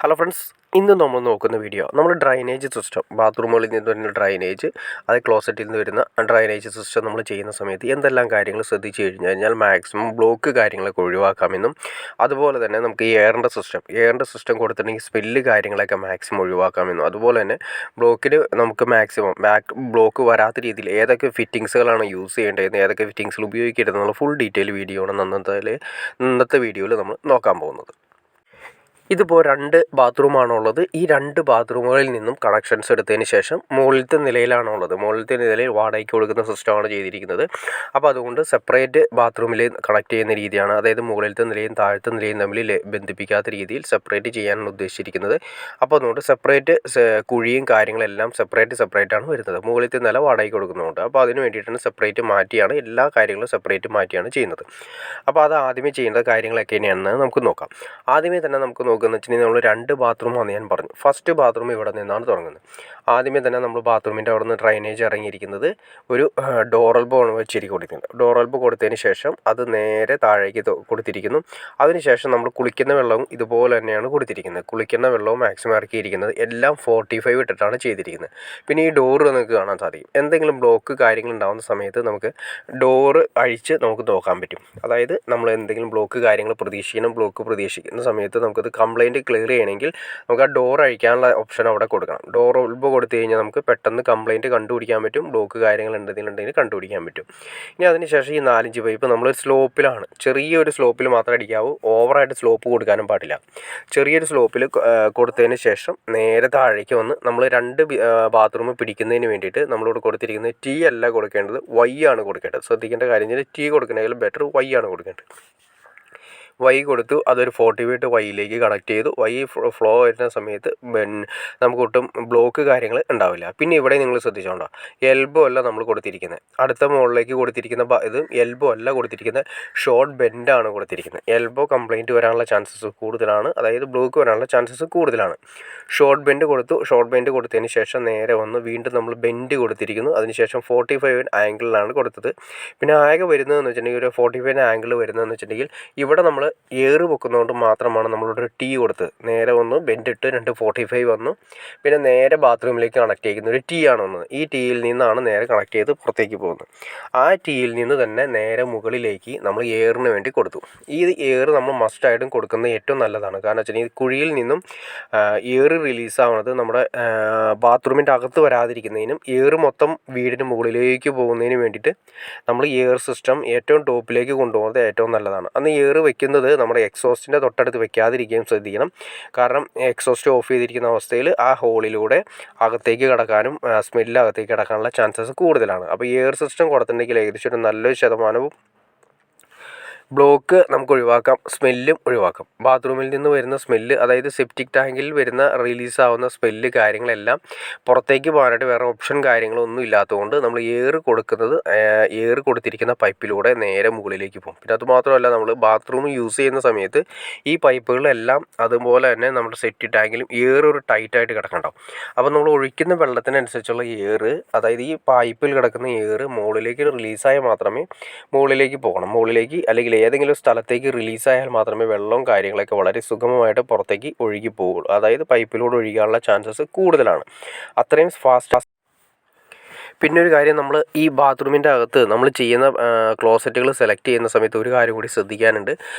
Hello friends, ഇന്ന് നമ്മൾ നോക്കുന്ന വീഡിയോ നമ്മൾ ഡ്രൈനേജ് സിസ്റ്റം, ബാത്റൂമുകളിൽ നിന്ന് വരുന്ന ഡ്രൈനേജ്, അത് ക്ലോസറ്റിൽ നിന്ന് വരുന്ന ഡ്രൈനേജ് സിസ്റ്റം നമ്മൾ ചെയ്യുന്ന സമയത്ത് എന്തെല്ലാം കാര്യങ്ങൾ ശ്രദ്ധിച്ചു കഴിഞ്ഞാൽ മാക്സിമം ബ്ലോക്ക് കാര്യങ്ങളൊക്കെ ഒഴിവാക്കാമെന്നും, അതുപോലെ തന്നെ നമുക്ക് ഈ എയറിൻ്റെ സിസ്റ്റം കൊടുത്തിട്ടുണ്ടെങ്കിൽ സ്മെല്ല് കാര്യങ്ങളൊക്കെ മാക്സിമം ഒഴിവാക്കാമെന്നും, അതുപോലെ തന്നെ ബ്ലോക്കിന് നമുക്ക് മാക്സിമം ബ്ലോക്ക് വരാത്ത രീതിയിൽ ഏതൊക്കെ ഫിറ്റിങ്സുകളാണ് യൂസ് ചെയ്യേണ്ടതെന്ന്, ഏതൊക്കെ ഫിറ്റിങ്സുകൾ ഉപയോഗിക്കരുതെന്നുള്ള ഫുൾ ഡീറ്റെയിൽ വീഡിയോ ആണ് ഇന്നത്തെ വീഡിയോയിൽ നമ്മൾ നോക്കാൻ പോകുന്നത്. ഇതിപ്പോൾ 2 ബാത്റൂമാണുള്ളത്. ഈ 2 ബാത്റൂമുകളിൽ നിന്നും കണക്ഷൻസ് എടുത്തതിന് ശേഷം മുകളിലത്തെ നിലയിലാണുള്ളത്. മുകളിലത്തെ നിലയിൽ വാടകയ്ക്ക് കൊടുക്കുന്ന സിസ്റ്റമാണ് ചെയ്തിരിക്കുന്നത്. അപ്പോൾ അതുകൊണ്ട് സെപ്പറേറ്റ് ബാത്റൂമിൽ കണക്ട് ചെയ്യുന്ന രീതിയാണ്, അതായത് മുകളിലത്തെ നിലയും താഴത്തെ നിലയും തമ്മിൽ ബന്ധിപ്പിക്കാത്ത രീതിയിൽ സെപ്പറേറ്റ് ചെയ്യാനാണ് ഉദ്ദേശിച്ചിരിക്കുന്നത്. അപ്പോൾ അതുകൊണ്ട് സെപ്പറേറ്റ് കുഴിയും കാര്യങ്ങളെല്ലാം സെപ്പറേറ്റ് ആണ് വരുന്നത്. മുകളിലത്തെ നില വാടകയ്ക്ക് കൊടുക്കുന്നുണ്ട്. അപ്പോൾ അതിന് വേണ്ടിയിട്ടാണ് സെപ്പറേറ്റ് മാറ്റിയാണ്, എല്ലാ കാര്യങ്ങളും സെപ്പറേറ്റ് മാറ്റിയാണ് ചെയ്യുന്നത്. അപ്പോൾ അത് ആദ്യമേ ചെയ്യേണ്ട കാര്യങ്ങളൊക്കെ തന്നെയാണെന്ന് നമുക്ക് നോക്കാം. ആദ്യമേ തന്നെ നമുക്ക് നോക്കുന്നത് വെച്ചിട്ടുണ്ടെങ്കിൽ നമ്മൾ 2 ബാത്റൂമാണ് ഞാൻ പറഞ്ഞു. ഫസ്റ്റ് ബാത്റൂം ഇവിടെ നിന്നാണ് തുടങ്ങുന്നത്. ആദ്യമേ തന്നെ നമ്മൾ ബാത്റൂമിൻ്റെ അവിടെ നിന്ന് ഡ്രൈനേജ് ഇറങ്ങിയിരിക്കുന്നത് ഒരു ഡോർ എൽബോ ആണ് കൊടുക്കുന്നത്. ഡോർ എൽബോ കൊടുത്തതിന് ശേഷം അത് നേരെ താഴേക്ക് കൊടുത്തിരിക്കുന്നു. അതിനുശേഷം നമ്മൾ കുളിക്കുന്ന വെള്ളവും ഇതുപോലെ തന്നെയാണ് കൊടുത്തിരിക്കുന്നത്. കുളിക്കുന്ന വെള്ളവും മാക്സിമം ഇറക്കിയിരിക്കുന്നത് എല്ലാം 45 ഇട്ടിട്ടാണ് ചെയ്തിരിക്കുന്നത്. പിന്നെ ഈ ഡോറ് നമുക്ക് കാണാൻ സാധിക്കും. എന്തെങ്കിലും ബ്ലോക്ക് കാര്യങ്ങൾ ഉണ്ടാകുന്ന സമയത്ത് നമുക്ക് ഡോറ് അഴിച്ച് നമുക്ക് നോക്കാൻ പറ്റും. അതായത് നമ്മൾ എന്തെങ്കിലും ബ്ലോക്ക് കാര്യങ്ങൾ പ്രതീക്ഷിക്കുന്ന സമയത്ത് നമുക്കത് കംപ്ലയിൻറ്റ് ക്ലിയർ ചെയ്യണമെങ്കിൽ നമുക്ക് ആ ഡോർ അഴിക്കാനുള്ള ഓപ്ഷൻ അവിടെ കൊടുക്കണം. ഡോർ എൽബോ കൊടുത്തു കഴിഞ്ഞാൽ നമുക്ക് പെട്ടെന്ന് കംപ്ലയിൻറ്റ് കണ്ടുപിടിക്കാൻ പറ്റും, ബ്ലോക്ക് കാര്യങ്ങൾ ഉണ്ടെന്നുണ്ടെങ്കിൽ കണ്ടുപിടിക്കാൻ പറ്റും. ഇനി അതിനുശേഷം ഈ 4-5 പൈപ്പ് നമ്മൾ സ്ലോപ്പിലാണ്, ചെറിയൊരു സ്ലോപ്പിൽ മാത്രമേ അടിക്കാവൂ, ഓവറായിട്ട് സ്ലോപ്പ് കൊടുക്കാനും പാടില്ല. ചെറിയൊരു സ്ലോപ്പിൽ കൊടുത്തതിന് ശേഷം നേരെ താഴേക്ക് വന്ന് നമ്മൾ 2 ബാത്റൂം പിടിക്കുന്നതിന് വേണ്ടിയിട്ട് നമ്മളിവിടെ കൊടുത്തിരിക്കുന്നത് ടി അല്ല കൊടുക്കേണ്ടത്, വൈ ആണ് കൊടുക്കേണ്ടത്. ശ്രദ്ധിക്കേണ്ട കാര്യം, ടി കൊടുക്കുന്നതിൽ ബെറ്റർ വൈ ആണ് കൊടുക്കേണ്ടത്. വൈ കൊടുത്തു, അതൊരു 45 വൈയിലേക്ക് കണക്ട് ചെയ്തു. വൈ ഫ്ലോ വരുന്ന സമയത്ത് നമുക്ക് ഒട്ടും ബ്ലോക്ക് കാര്യങ്ങൾ ഉണ്ടാവില്ല. പിന്നെ ഇവിടെ നിങ്ങൾ ശ്രദ്ധിച്ചോണ്ടോ, എൽബോ അല്ല നമ്മൾ കൊടുത്തിരിക്കുന്നത്. അടുത്ത മുകളിലേക്ക് കൊടുത്തിരിക്കുന്ന ഇത് എൽബോ അല്ല കൊടുത്തിരിക്കുന്നത്, ഷോർട്ട് ബെൻഡാണ് കൊടുത്തിരിക്കുന്നത്. എൽബോ കംപ്ലയിൻറ്റ് വരാനുള്ള ചാൻസസ് കൂടുതലാണ്, അതായത് ബ്ലോക്ക് വരാനുള്ള ചാൻസസ് കൂടുതലാണ്. ഷോർട്ട് ബെൻഡ് കൊടുത്തതിന് ശേഷം നേരെ വന്ന് വീണ്ടും നമ്മൾ ബെൻഡ് കൊടുത്തിരിക്കുന്നു. അതിനുശേഷം 45 ആംഗിളിലാണ് കൊടുത്തത്. പിന്നെ ആകെ വരുന്നതെന്ന് വെച്ചിട്ടുണ്ടെങ്കിൽ ഒരു 45 ആംഗിൾ വരുന്നതെന്ന് വെച്ചിട്ടുണ്ടെങ്കിൽ ഇവിടെ നമ്മൾ ഏറ് പൊക്കുന്നതുകൊണ്ട് മാത്രമാണ് നമ്മളിവിടെ ഒരു ടി കൊടുത്ത് നേരെ വന്ന് ബെൻഡ് ഇട്ട് 245 വന്നു. പിന്നെ നേരെ ബാത്റൂമിലേക്ക് കണക്ട് ചെയ്യുന്ന ഒരു ടി ആണ് വന്നത്. ഈ ടിയിൽ നിന്നാണ് നേരെ കണക്ട് ചെയ്ത് പുറത്തേക്ക് പോകുന്നത്. ആ ടിയിൽ നിന്ന് തന്നെ നേരെ മുകളിലേക്ക് നമ്മൾ എയറിന് വേണ്ടി കൊടുത്തു. ഈ എയർ നമ്മൾ മസ്റ്റായിട്ടും കൊടുക്കുന്നത് ഏറ്റവും നല്ലതാണ്. കാരണം വെച്ചിട്ടുണ്ടെങ്കിൽ കുഴിയിൽ നിന്നും എയർ റിലീസാവുന്നത് നമ്മുടെ ബാത്റൂമിൻ്റെ അകത്ത് വരാതിരിക്കുന്നതിനും എയർ മൊത്തം വീടിന് മുകളിലേക്ക് പോകുന്നതിന് വേണ്ടിയിട്ട് നമ്മൾ എയർ സിസ്റ്റം ഏറ്റവും ടോപ്പിലേക്ക് കൊണ്ടുപോകുന്നത് ഏറ്റവും നല്ലതാണ്. അന്ന് എയർ വെക്കുന്നത് നമ്മുടെ എക്സോസ്റ്റിൻ്റെ തൊട്ടടുത്ത് വെക്കാതിരിക്കുകയും ശ്രദ്ധിക്കണം. കാരണം എക്സോസ്റ്റ് ഓഫ് ചെയ്തിരിക്കുന്ന അവസ്ഥയിൽ ആ ഹോളിലൂടെ അകത്തേക്ക് കിടക്കാനും സ്മെല്ല് അകത്തേക്ക് കിടക്കാനുള്ള ചാൻസസ് കൂടുതലാണ്. അപ്പോൾ എയർ സിസ്റ്റം കൊടുത്തിട്ടുണ്ടെങ്കിൽ ഏകദേശം ഒരു നല്ലൊരു ശതമാനവും ബ്ലോക്ക് നമുക്ക് ഒഴിവാക്കാം, സ്മെല്ലും ഒഴിവാക്കാം. ബാത്റൂമിൽ നിന്ന് വരുന്ന സ്മെല്ല്, അതായത് സെപ്റ്റിക് ടാങ്കിൽ വരുന്ന റിലീസാവുന്ന സ്മെല്ല് കാര്യങ്ങളെല്ലാം പുറത്തേക്ക് പോകാനായിട്ട് വേറെ ഓപ്ഷൻ കാര്യങ്ങളൊന്നും ഇല്ലാത്തതുകൊണ്ട് നമ്മൾ എയർ കൊടുത്തിരിക്കുന്ന പൈപ്പിലൂടെ നേരെ മുകളിലേക്ക് പോകും. പിന്നെ അതുമാത്രമല്ല, നമ്മൾ ബാത്റൂം യൂസ് ചെയ്യുന്ന സമയത്ത് ഈ പൈപ്പുകളെല്ലാം അതുപോലെ തന്നെ നമ്മുടെ സെപ്റ്റിക് ടാങ്കിലും എയർ ഒരു ടൈറ്റായിട്ട് കിടക്കണ്ടാവും. അപ്പോൾ നമ്മൾ ഒഴിക്കുന്ന വെള്ളത്തിനനുസരിച്ചുള്ള എയർ, അതായത് ഈ പൈപ്പിൽ കിടക്കുന്ന എയർ മുകളിലേക്ക് റിലീസായാൽ മാത്രമേ മുകളിലേക്ക് പോകണം. മുകളിലേക്ക് അല്ലെങ്കിൽ ഏതെങ്കിലും സ്ഥലത്തേക്ക് റിലീസായാൽ മാത്രമേ വെള്ളവും കാര്യങ്ങളൊക്കെ വളരെ സുഗമമായിട്ട് പുറത്തേക്ക് ഒഴുകി പോവുള്ളൂ. അതായത് പൈപ്പിലൂടെ ഒഴുകാനുള്ള ചാൻസസ് കൂടുതലാണ്. അത്രയും ഫാസ്റ്റ്. പിന്നെ ഒരു കാര്യം, നമ്മൾ ഈ ബാത്റൂമിൻ്റെ അകത്ത് നമ്മൾ ചെയ്യുന്ന ക്ലോസറ്റുകൾ സെലക്ട് ചെയ്യുന്ന സമയത്ത് ഒരു കാര്യം കൂടി ശ്രദ്ധിക്കാനുണ്ട്.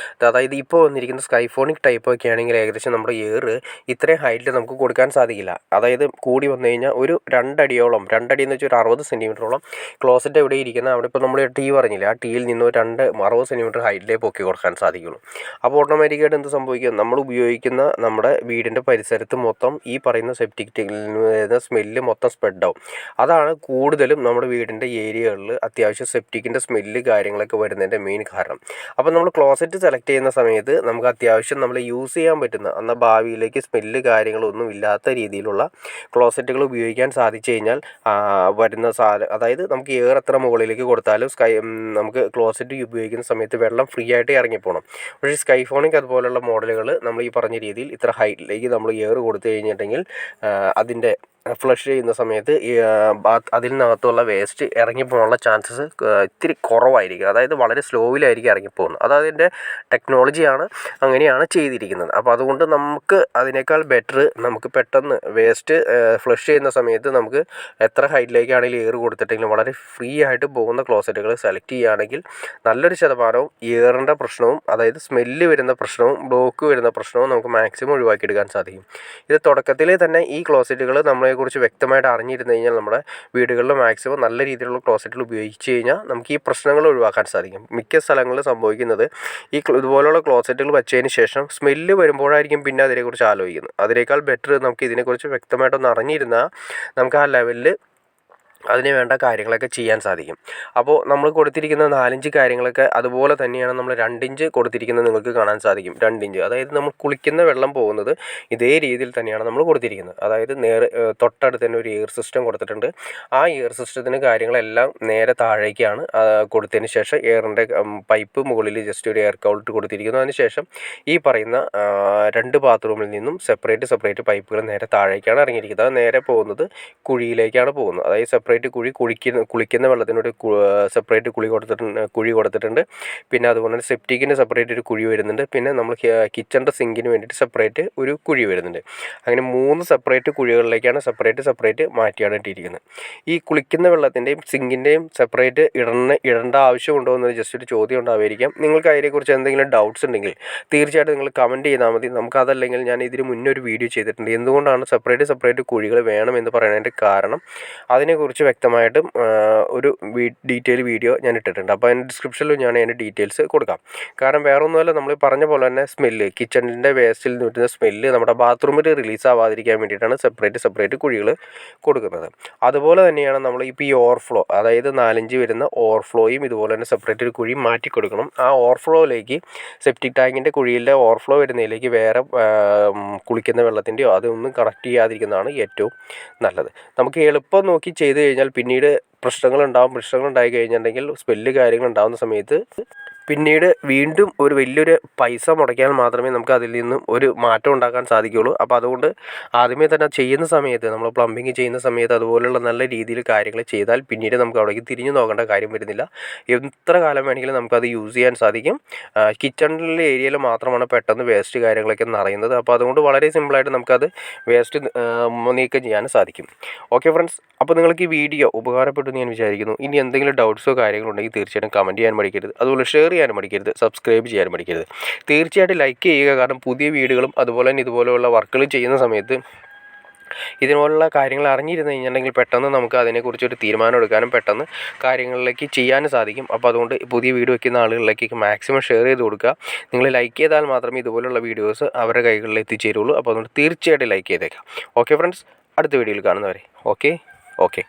അതായത് ഇപ്പോൾ വന്നിരിക്കുന്ന സ്കൈഫോണിക് ടൈപ്പ് ഒക്കെ ആണെങ്കിൽ ഏകദേശം നമ്മുടെ എയർ ഇത്രയും ഹൈറ്റിൽ നമുക്ക് കൊടുക്കാൻ സാധിക്കില്ല. അതായത് കൂടി വന്നു കഴിഞ്ഞാൽ ഒരു 2 അടിയോളം, 2 അടി എന്ന് വെച്ചാൽ ഒരു 60 സെൻറ്റിമീറ്ററോളം ക്ലോസറ്റ് എവിടെ ഇരിക്കുന്നത്, അവിടെ ഇപ്പോൾ നമ്മൾ ടീ പറഞ്ഞില്ല, ആ ടീയിൽ നിന്ന് 60 സെൻറ്റിമീറ്റർ ഹൈറ്റിലേക്ക് പൊക്കി കൊടുക്കാൻ സാധിക്കുള്ളൂ. അപ്പോൾ ഓട്ടോമാറ്റിക്കായിട്ട് എന്ത് സംഭവിക്കും, നമ്മൾ ഉപയോഗിക്കുന്ന നമ്മുടെ വീടിൻ്റെ പരിസരത്ത് മൊത്തം ഈ പറയുന്ന സെപ്റ്റിക് ടാങ്കിൽ വരുന്ന സ്മെല്ല് മൊത്തം സ്പ്രെഡ് ആവും. അതാണ് കൂടുതലും നമ്മുടെ വീടിൻ്റെ ഏരിയകളിൽ അത്യാവശ്യം സെപ്റ്റിക്കിൻ്റെ സ്മെല്ല് കാര്യങ്ങളൊക്കെ വരുന്നതിൻ്റെ മെയിൻ കാരണം. അപ്പോൾ നമ്മൾ ക്ലോസറ്റ് സെലക്ട് ചെയ്യുന്ന സമയത്ത് നമുക്ക് അത്യാവശ്യം നമ്മൾ യൂസ് ചെയ്യാൻ പറ്റുന്ന, എന്നാൽ ഭാവിയിലേക്ക് സ്മെല്ല് കാര്യങ്ങളൊന്നും ഇല്ലാത്ത രീതിയിലുള്ള ക്ലോസറ്റുകൾ ഉപയോഗിക്കാൻ സാധിച്ചു കഴിഞ്ഞാൽ വരുന്ന അതായത് നമുക്ക് എയർ എത്ര മുകളിലേക്ക് കൊടുത്താലും നമുക്ക് ക്ലോസറ്റ് ഉപയോഗിക്കുന്ന സമയത്ത് വെള്ളം ഫ്രീ ആയിട്ട് ഇറങ്ങിപ്പോകണം. പക്ഷേ സ്കൈഫോണിക് അതുപോലുള്ള മോഡലുകൾ നമ്മൾ ഈ പറഞ്ഞ രീതിയിൽ ഇത്ര ഹൈറ്റിലേക്ക് നമ്മൾ എയർ കൊടുത്തു കഴിഞ്ഞിട്ടുണ്ടെങ്കിൽ അതിൻ്റെ ഫ്ലഷ് ചെയ്യുന്ന സമയത്ത് ഈ അതിൽ നിന്നകത്തുള്ള വേസ്റ്റ് ഇറങ്ങിപ്പോകാനുള്ള ചാൻസസ് ഇത്തിരി കുറവായിരിക്കും. അതായത് വളരെ സ്ലോയിലായിരിക്കും ഇറങ്ങിപ്പോകുന്നത്. അത് അതിൻ്റെ ടെക്നോളജിയാണ്, അങ്ങനെയാണ് ചെയ്തിരിക്കുന്നത്. അപ്പോൾ അതുകൊണ്ട് നമുക്ക് അതിനേക്കാൾ ബെറ്റർ നമുക്ക് പെട്ടെന്ന് വേസ്റ്റ് ഫ്ലഷ് ചെയ്യുന്ന സമയത്ത് നമുക്ക് എത്ര ഹൈറ്റിലേക്കാണെങ്കിലും എയർ കൊടുത്തിട്ടെങ്കിലും വളരെ ഫ്രീ ആയിട്ട് പോകുന്ന ക്ലോസറ്റുകൾ സെലക്ട് ചെയ്യുകയാണെങ്കിൽ നല്ലൊരു ശതമാനവും എയറിൻ്റെ പ്രശ്നവും, അതായത് സ്മെല്ല് വരുന്ന പ്രശ്നവും ബ്ലോക്ക് വരുന്ന പ്രശ്നവും നമുക്ക് മാക്സിമം ഒഴിവാക്കിയെടുക്കാൻ സാധിക്കും. ഇത് തുടക്കത്തിലേ തന്നെ ഈ ക്ലോസറ്റുകൾ നമ്മളെക്കുറിച്ച് വ്യക്തമായിട്ട് അറിഞ്ഞിരുന്നു കഴിഞ്ഞാൽ നമ്മുടെ വീടുകളിൽ മാക്സിമം നല്ല രീതിയിലുള്ള ക്ലോസറ്റുകൾ ഉപയോഗിച്ച് കഴിഞ്ഞാൽ നമുക്ക് ഈ പ്രശ്നങ്ങൾ ഒഴിവാക്കാൻ സാധിക്കും. മിക്ക സ്ഥലങ്ങളിൽ സംഭവിക്കുന്നത് ഇതുപോലുള്ള ക്ലോസറ്റുകൾ വെച്ചതിന് ശേഷം സ്മെല്ല് വരുമ്പോഴായിരിക്കും പിന്നെ അതിനെക്കുറിച്ച് ആലോചിക്കുന്നത്. അതിനേക്കാൾ ബെറ്റർ നമുക്ക് ഇതിനെക്കുറിച്ച് വ്യക്തമായിട്ടൊന്ന് അറിഞ്ഞിരുന്നാൽ നമുക്ക് ആ ലെവലിൽ അതിന് വേണ്ട കാര്യങ്ങളൊക്കെ ചെയ്യാൻ സാധിക്കും. അപ്പോൾ നമ്മൾ കൊടുത്തിരിക്കുന്ന 4-5 കാര്യങ്ങളൊക്കെ അതുപോലെ തന്നെയാണ് നമ്മൾ 2 ഇഞ്ച് കൊടുത്തിരിക്കുന്നത്. നിങ്ങൾക്ക് കാണാൻ സാധിക്കും 2 ഇഞ്ച്, അതായത് നമ്മൾ കുളിക്കുന്ന വെള്ളം പോകുന്നത് ഇതേ രീതിയിൽ തന്നെയാണ് നമ്മൾ കൊടുത്തിരിക്കുന്നത്. അതായത് നേരെ തൊട്ടടുത്ത് തന്നെ ഒരു എയർ സിസ്റ്റം കൊടുത്തിട്ടുണ്ട്. ആ എയർ സിസ്റ്റത്തിന് കാര്യങ്ങളെല്ലാം നേരെ താഴേക്കാണ് കൊടുത്തതിന് ശേഷം എയറിൻ്റെ പൈപ്പ് മുകളിൽ ജസ്റ്റ് ഒരു എയർ കൗൾട്ട് കൊടുത്തിരിക്കുന്നു. അതിനുശേഷം ഈ പറയുന്ന 2 ബാത്റൂമിൽ നിന്നും സെപ്പറേറ്റ് പൈപ്പുകൾ നേരെ താഴേക്കാണ് ഇറങ്ങിയിരിക്കുന്നത്. അത് നേരെ പോകുന്നത് കുഴിയിലേക്കാണ് പോകുന്നത്. അതായത് സെപ്പറേറ്റ് കുളിക്കുന്ന വെള്ളത്തിനൊരു സെപ്പറേറ്റ് കുഴി കൊടുത്തിട്ടുണ്ട്. പിന്നെ അതുപോലെ തന്നെ സെപ്റ്റിക്കിന് സെപ്പറേറ്റ് ഒരു കുഴി വരുന്നുണ്ട്. പിന്നെ നമ്മൾ കിച്ചണിൻ്റെ സിങ്കിന് വേണ്ടിയിട്ട് സെപ്പറേറ്റ് ഒരു കുഴി വരുന്നുണ്ട്. അങ്ങനെ 3 സെപ്പറേറ്റ് കുഴികളിലേക്കാണ് സെപ്പറേറ്റ് മാറ്റിയാണ് ഇട്ടിരിക്കുന്നത്. ഈ കുളിക്കുന്ന വെള്ളത്തിൻ്റെയും സിങ്കിൻ്റെയും സെപ്പറേറ്റ് ഇടേണ്ട ആവശ്യമുണ്ടോ എന്ന് ജസ്റ്റ് ഒരു ചോദ്യം ഉണ്ടാവുമായിരിക്കാം. നിങ്ങൾക്ക് അതിനെക്കുറിച്ച് എന്തെങ്കിലും ഡൗട്ട്സ് ഉണ്ടെങ്കിൽ തീർച്ചയായിട്ടും നിങ്ങൾ കമൻറ്റ് ചെയ്താൽ മതി. നമുക്കതല്ലെങ്കിൽ ഞാൻ ഇതിന് മുന്നേ ഒരു വീഡിയോ ചെയ്തിട്ടുണ്ട്, എന്തുകൊണ്ടാണ് സെപ്പറേറ്റ് കുഴികൾ വേണമെന്ന് പറയുന്നതിൻ്റെ കാരണം. അതിനെക്കുറിച്ച് വ്യക്തമായിട്ടും ഒരു ഡീറ്റെയിൽ വീഡിയോ ഞാൻ ഇട്ടിട്ടുണ്ട്. അപ്പോൾ അതിൻ്റെ ഡിസ്ക്രിപ്ഷനിൽ ഞാൻ അതിൻ്റെ ഡീറ്റെയിൽസ് കൊടുക്കാം. കാരണം വേറെ ഒന്നുമല്ല, നമ്മൾ പറഞ്ഞ പോലെ തന്നെ സ്മെല്ല്, കിച്ചണിൻ്റെ വേസ്റ്റിൽ നിന്ന് വരുന്ന സ്മെല്ല് നമ്മുടെ ബാത്റൂമിൽ റിലീസ് ആവാതിരിക്കാൻ വേണ്ടിയിട്ടാണ് സെപ്പറേറ്റ് കുഴികൾ കൊടുക്കുന്നത്. അതുപോലെ തന്നെയാണ് നമ്മൾ ഇപ്പോൾ ഈ ഓവർഫ്ലോ, അതായത് 4-5 വരുന്ന ഓവർഫ്ലോയും ഇതുപോലെ തന്നെ സെപ്പറേറ്റ് ഒരു കുഴി മാറ്റി കൊടുക്കണം. ആ ഓവർഫ്ലോയിലേക്ക് സെപ്റ്റിക് ടാങ്കിൻ്റെ കുഴിയിലെ ഓവർഫ്ലോ വരുന്നതിലേക്ക് വേറെ കുളിക്കുന്ന വെള്ളത്തിൻ്റെയോ അതൊന്നും കണക്ട് ചെയ്യാതിരിക്കുന്നതാണ് ഏറ്റവും നല്ലത്. നമുക്ക് എളുപ്പം നോക്കി ചെയ്ത് കഴിഞ്ഞാൽ പിന്നീട് പ്രശ്നങ്ങളുണ്ടായി കഴിഞ്ഞിട്ടുണ്ടെങ്കിൽ സ്മെല്ല് കാര്യങ്ങൾ ഉണ്ടാകുന്ന സമയത്ത് പിന്നീട് വീണ്ടും ഒരു വലിയൊരു പൈസ മുടക്കിയാൽ മാത്രമേ നമുക്ക് അതിൽ നിന്നും ഒരു മാറ്റം ഉണ്ടാക്കാൻ സാധിക്കുകയുള്ളൂ. അപ്പോൾ അതുകൊണ്ട് ആദ്യമേ തന്നെ ചെയ്യുന്ന സമയത്ത്, നമ്മൾ പ്ലംബിങ് ചെയ്യുന്ന സമയത്ത് അതുപോലുള്ള നല്ല രീതിയിൽ കാര്യങ്ങൾ ചെയ്താൽ പിന്നീട് നമുക്ക് അവിടേക്ക് തിരിഞ്ഞു നോക്കേണ്ട കാര്യം വരുന്നില്ല. എത്ര കാലം വേണമെങ്കിലും നമുക്കത് യൂസ് ചെയ്യാൻ സാധിക്കും. കിച്ചണിലെ ഏരിയയിൽ മാത്രമാണ് പെട്ടെന്ന് വേസ്റ്റ് കാര്യങ്ങളൊക്കെ നിറയുന്നത്. അപ്പോൾ അതുകൊണ്ട് വളരെ സിമ്പിളായിട്ട് നമുക്കത് വേസ്റ്റ് നീക്കം ചെയ്യാൻ സാധിക്കും. ഓക്കെ ഫ്രണ്ട്സ്, അപ്പോൾ നിങ്ങൾക്ക് ഈ വീഡിയോ ഉപകാരപ്പെട്ടു എന്ന് ഞാൻ വിചാരിക്കുന്നു. ഇനി എന്തെങ്കിലും ഡൗട്ട്സോ കാര്യങ്ങളോ ഉണ്ടെങ്കിൽ തീർച്ചയായിട്ടും കമൻറ്റ് ചെയ്യാൻ മടിക്കരുത്. അതുപോലെ ഷെയർ ചെയ്യാൻ മടിക്കരുത്, സബ്സ്ക്രൈബ് ചെയ്യാൻ മടിക്കരുത്. തീർച്ചയായിട്ടും ലൈക്ക് ചെയ്യുക. കാരണം പുതിയ വീഡിയോകളും അതുപോലെ തന്നെ ഇതുപോലെയുള്ള വർക്കുകൾ ചെയ്യുന്ന സമയത്ത് ഇതുപോലുള്ള കാര്യങ്ങൾ അറിഞ്ഞിരുന്നു കഴിഞ്ഞിട്ടുണ്ടെങ്കിൽ പെട്ടെന്ന് നമുക്ക് അതിനെക്കുറിച്ചൊരു തീരുമാനം എടുക്കാനും പെട്ടെന്ന് കാര്യങ്ങളിലേക്ക് ചെയ്യാനും സാധിക്കും. അപ്പോൾ അതുകൊണ്ട് പുതിയ വീഡിയോ വയ്ക്കുന്ന ആളുകളിലേക്ക് മാക്സിമം ഷെയർ ചെയ്ത് കൊടുക്കുക. നിങ്ങൾ ലൈക്ക് ചെയ്താൽ മാത്രമേ ഇതുപോലുള്ള വീഡിയോസ് അവരുടെ കൈകളിൽ എത്തിച്ചേരുള്ളൂ. അപ്പോൾ അതുകൊണ്ട് തീർച്ചയായിട്ടും ലൈക്ക് ചെയ്തേക്കാം. ഓക്കെ ഫ്രണ്ട്സ്, അടുത്ത വീഡിയോയിൽ കാണുന്നവരെ ഓക്കെ.